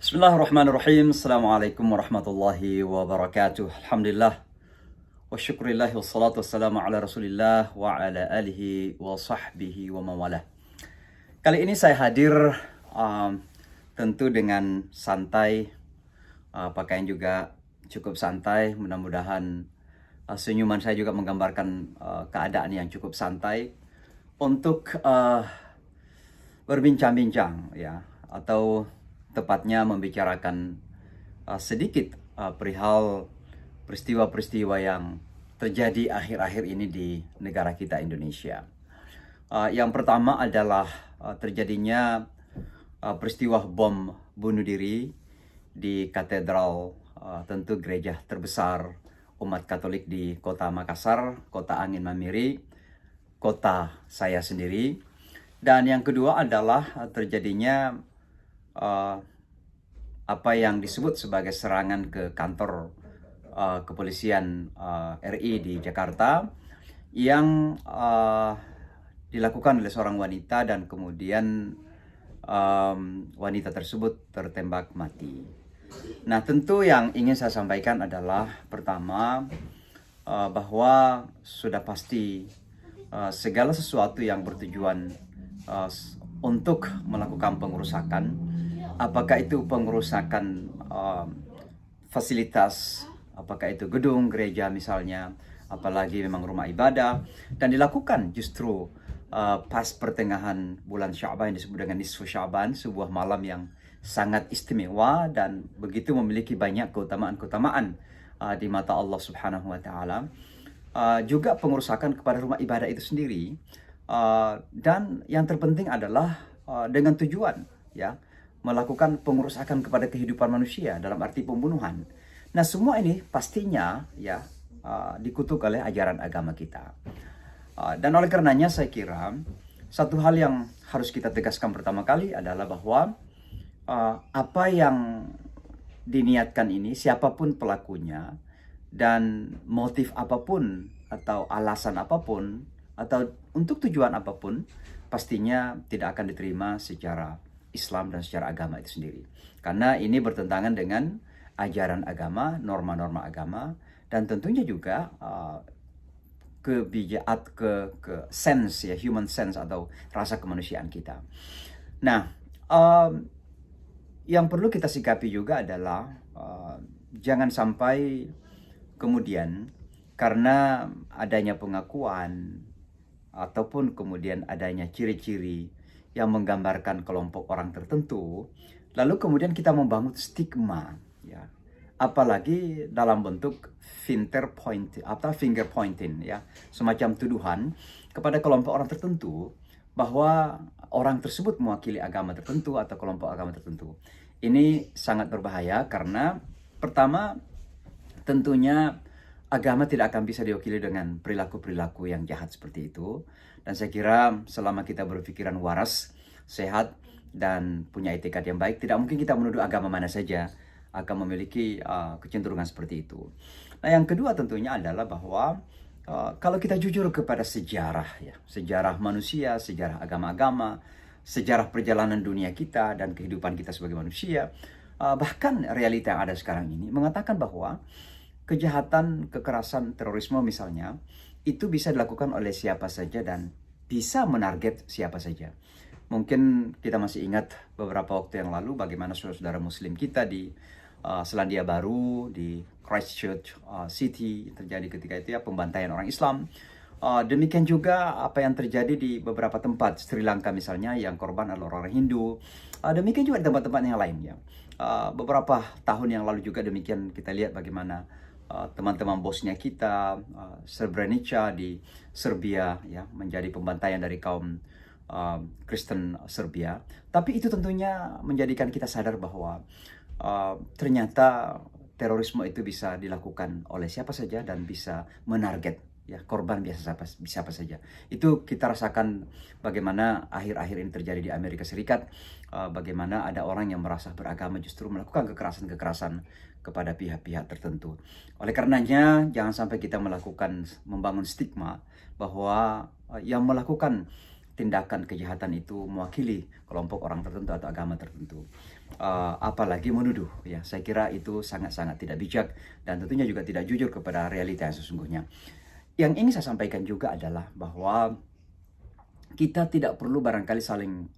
Bismillahirrahmanirrahim. Assalamualaikum warahmatullahi wabarakatuh. Alhamdulillah. Wa syukrillah wassalatu wassalamu ala rasulillah wa ala alihi wa sahbihi wa mawalah. Kali ini saya hadir tentu dengan santai, pakaian juga cukup santai. Mudah-mudahan senyuman saya juga menggambarkan keadaan yang cukup santai untuk berbincang-bincang ya, atau tepatnya membicarakan sedikit perihal peristiwa-peristiwa yang terjadi akhir-akhir ini di negara kita Indonesia. Yang pertama adalah terjadinya peristiwa bom bunuh diri di katedral, tentu gereja terbesar umat Katolik di Kota Makassar, Kota Angin Mamiri, kota saya sendiri. Dan yang kedua adalah terjadinya apa yang disebut sebagai serangan ke kantor kepolisian RI di Jakarta yang dilakukan oleh seorang wanita, dan kemudian wanita tersebut tertembak mati. Nah, tentu yang ingin saya sampaikan adalah pertama, bahwa sudah pasti segala sesuatu yang bertujuan untuk melakukan pengerusakan, apakah itu pengerusakan fasilitas, apakah itu gedung gereja misalnya, apalagi memang rumah ibadah, dan dilakukan justru pas pertengahan bulan Sya'ban yang disebut dengan Nisfu Sya'ban, sebuah malam yang sangat istimewa dan begitu memiliki banyak keutamaan-keutamaan di mata Allah Subhanahu wa taala. Juga pengerusakan kepada rumah ibadah itu sendiri, dan yang terpenting adalah dengan tujuan ya, melakukan pengerusakan kepada kehidupan manusia dalam arti pembunuhan. Nah, semua ini pastinya ya dikutuk oleh ajaran agama kita. Dan oleh karenanya saya kira satu hal yang harus kita tegaskan pertama kali adalah bahwa apa yang diniatkan ini, siapapun pelakunya dan motif apapun atau alasan apapun atau untuk tujuan apapun, pastinya tidak akan diterima secara Islam dan secara agama itu sendiri. Karena ini bertentangan dengan ajaran agama, norma-norma agama, dan tentunya juga ke sense ya, human sense atau rasa kemanusiaan kita. Nah, yang perlu kita sikapi juga adalah jangan sampai kemudian karena adanya pengakuan ataupun kemudian adanya ciri-ciri yang menggambarkan kelompok orang tertentu, lalu kemudian kita membangun stigma ya, apalagi dalam bentuk finger pointing ya, semacam tuduhan kepada kelompok orang tertentu bahwa orang tersebut mewakili agama tertentu atau kelompok agama tertentu. Ini sangat berbahaya karena pertama, tentunya agama tidak akan bisa diwakili dengan perilaku-perilaku yang jahat seperti itu. Dan saya kira selama kita berpikiran waras, sehat, dan punya etikat yang baik, tidak mungkin kita menuduh agama mana saja akan memiliki kecenderungan seperti itu. Nah, yang kedua tentunya adalah bahwa kalau kita jujur kepada sejarah ya, sejarah manusia, sejarah agama-agama, sejarah perjalanan dunia kita dan kehidupan kita sebagai manusia, bahkan realita yang ada sekarang ini mengatakan bahwa kejahatan, kekerasan, terorisme misalnya, itu bisa dilakukan oleh siapa saja dan bisa menarget siapa saja. Mungkin kita masih ingat beberapa waktu yang lalu bagaimana saudara-saudara muslim kita di Selandia Baru, di Christchurch City terjadi ketika itu ya, pembantaian orang Islam. Demikian juga apa yang terjadi di beberapa tempat, Sri Lanka misalnya, yang korban adalah orang Hindu. Demikian juga di tempat-tempat yang lain ya. Beberapa tahun yang lalu juga demikian kita lihat bagaimana teman-teman bosnya kita, Srebrenica di Serbia ya, menjadi pembantaian dari kaum Kristen Serbia. Tapi itu tentunya menjadikan kita sadar bahwa ternyata terorisme itu bisa dilakukan oleh siapa saja dan bisa menarget ya korban siapa saja. Itu kita rasakan bagaimana akhir-akhir ini terjadi di Amerika Serikat, bagaimana ada orang yang merasa beragama justru melakukan kekerasan-kekerasan kepada pihak-pihak tertentu. Oleh karenanya jangan sampai kita membangun stigma bahwa yang melakukan tindakan kejahatan itu mewakili kelompok orang tertentu atau agama tertentu. apalagi menuduh. Ya, saya kira itu sangat-sangat tidak bijak dan tentunya juga tidak jujur kepada realita yang sesungguhnya. Yang ingin saya sampaikan juga adalah bahwa kita tidak perlu barangkali saling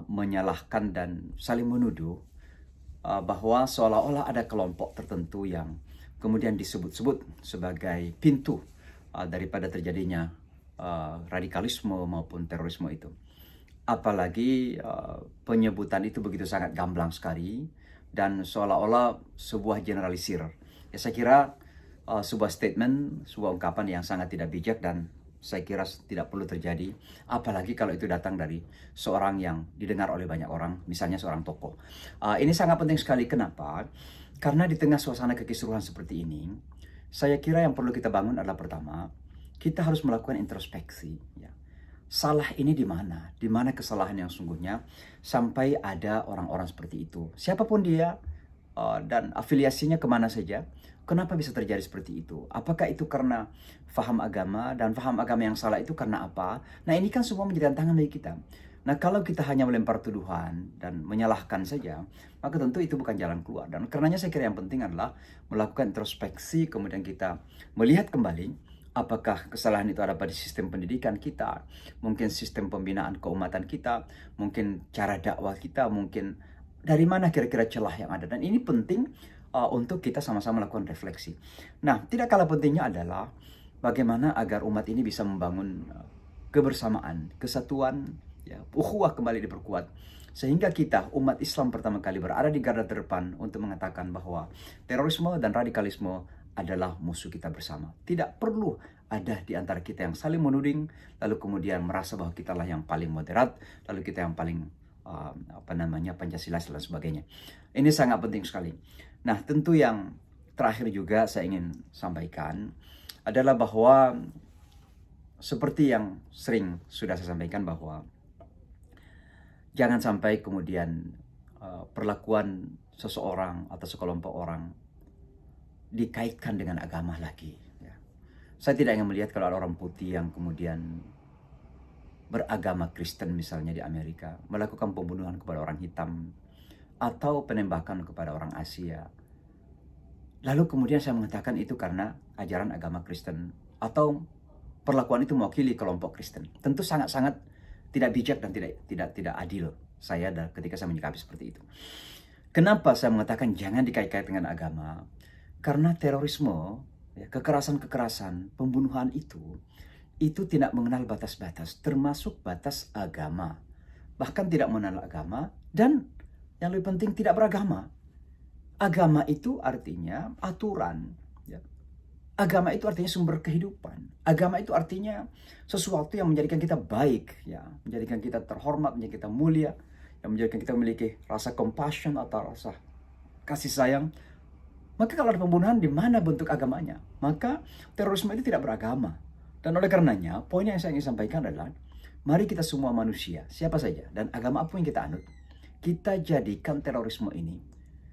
menyalahkan dan saling menuduh bahwa seolah-olah ada kelompok tertentu yang kemudian disebut-sebut sebagai pintu daripada terjadinya radikalisme maupun terorisme itu. Apalagi penyebutan itu begitu sangat gamblang sekali dan seolah-olah sebuah generalisir. Ya, saya kira sebuah statement, sebuah ungkapan yang sangat tidak bijak dan saya kira tidak perlu terjadi, apalagi kalau itu datang dari seorang yang didengar oleh banyak orang, misalnya seorang tokoh. Ini sangat penting sekali. Kenapa? Karena di tengah suasana kekisruhan seperti ini, saya kira yang perlu kita bangun adalah pertama, kita harus melakukan introspeksi. Ya. Salah ini di mana? Di mana kesalahan yang sungguhnya sampai ada orang-orang seperti itu? Siapapun dia dan afiliasinya kemana saja, kenapa bisa terjadi seperti itu? Apakah itu karena faham agama, dan faham agama yang salah itu karena apa? Nah, ini kan semua menjadi tantangan bagi kita. Nah, kalau kita hanya melempar tuduhan dan menyalahkan saja, maka tentu itu bukan jalan keluar. Dan karenanya saya kira yang penting adalah melakukan introspeksi, kemudian kita melihat kembali apakah kesalahan itu ada pada sistem pendidikan kita, mungkin sistem pembinaan keumatan kita, mungkin cara dakwah kita, mungkin dari mana kira-kira celah yang ada. Dan ini penting untuk kita sama-sama melakukan refleksi. Nah, tidak kalah pentingnya adalah bagaimana agar umat ini bisa membangun kebersamaan, kesatuan, ya, ukhuwah kembali diperkuat. Sehingga kita, umat Islam pertama kali berada di garda terdepan untuk mengatakan bahwa terorisme dan radikalisme adalah musuh kita bersama. Tidak perlu ada di antara kita yang saling menuding, lalu kemudian merasa bahwa kitalah yang paling moderat, lalu kita yang paling Pancasila dan sebagainya. Ini sangat penting sekali. Nah, tentu yang terakhir juga saya ingin sampaikan adalah bahwa seperti yang sering sudah saya sampaikan bahwa jangan sampai kemudian perlakuan seseorang atau sekelompok orang dikaitkan dengan agama lagi. Ya. Saya tidak ingin melihat kalau ada orang putih yang kemudian beragama Kristen misalnya di Amerika melakukan pembunuhan kepada orang hitam atau penembakan kepada orang Asia. Lalu kemudian saya mengatakan itu karena ajaran agama Kristen atau perlakuan itu mewakili kelompok Kristen. Tentu sangat-sangat tidak bijak dan tidak adil saya ketika saya menyikapi seperti itu. Kenapa saya mengatakan jangan dikait-kait dengan agama? Karena terorisme, ya, kekerasan-kekerasan, pembunuhan itu tidak mengenal batas-batas, termasuk batas agama. Bahkan tidak mengenal agama, dan yang lebih penting tidak beragama. Agama itu artinya aturan. Ya. Agama itu artinya sumber kehidupan. Agama itu artinya sesuatu yang menjadikan kita baik, ya, menjadikan kita terhormat, menjadikan kita mulia, yang menjadikan kita memiliki rasa compassion atau rasa kasih sayang. Maka kalau ada pembunuhan, di mana bentuk agamanya? Maka terorisme itu tidak beragama. Dan oleh karenanya, poin yang saya ingin sampaikan adalah, mari kita semua manusia, siapa saja, dan agama apapun yang kita anut, kita jadikan terorisme ini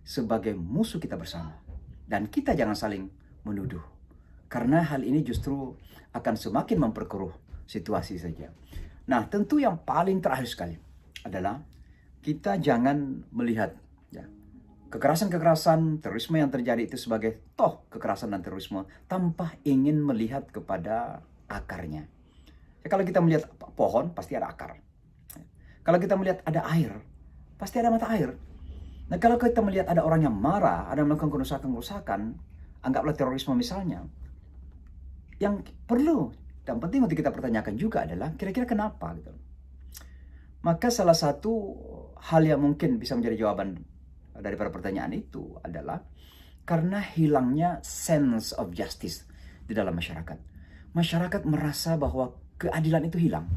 sebagai musuh kita bersama. Dan kita jangan saling menuduh. Karena hal ini justru akan semakin memperkeruh situasi saja. Nah, tentu yang paling terakhir sekali adalah, kita jangan melihat ya, kekerasan-kekerasan, terorisme yang terjadi itu sebagai kekerasan dan terorisme tanpa ingin melihat kepada akarnya. Ya, kalau kita melihat pohon, pasti ada akar. Kalau kita melihat ada air, pasti ada mata air. Nah, kalau kita melihat ada orang yang marah, ada yang melakukan kerusakan-kerusakan, anggaplah terorisme misalnya, yang perlu dan penting untuk kita pertanyakan juga adalah kira-kira kenapa gitu. Maka salah satu hal yang mungkin bisa menjadi jawaban daripada pertanyaan itu adalah karena hilangnya sense of justice di dalam masyarakat. Masyarakat merasa bahwa keadilan itu hilang.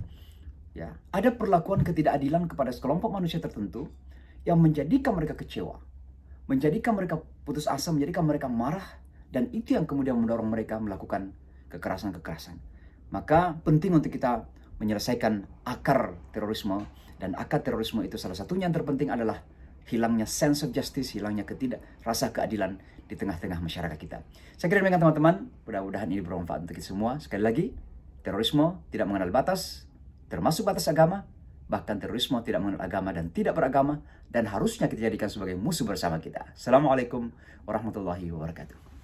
Ya, ada perlakuan ketidakadilan kepada sekelompok manusia tertentu yang menjadikan mereka kecewa, menjadikan mereka putus asa, menjadikan mereka marah, dan itu yang kemudian mendorong mereka melakukan kekerasan-kekerasan. Maka penting untuk kita menyelesaikan akar terorisme, dan akar terorisme itu salah satunya yang terpenting adalah hilangnya sense of justice, hilangnya rasa keadilan di tengah-tengah masyarakat kita. Saya kira demikian teman-teman, mudah-mudahan ini bermanfaat untuk kita semua. Sekali lagi, terorisme tidak mengenal batas, termasuk batas agama, bahkan terorisme tidak mengenal agama dan tidak beragama, dan harusnya kita jadikan sebagai musuh bersama kita. Assalamualaikum warahmatullahi wabarakatuh.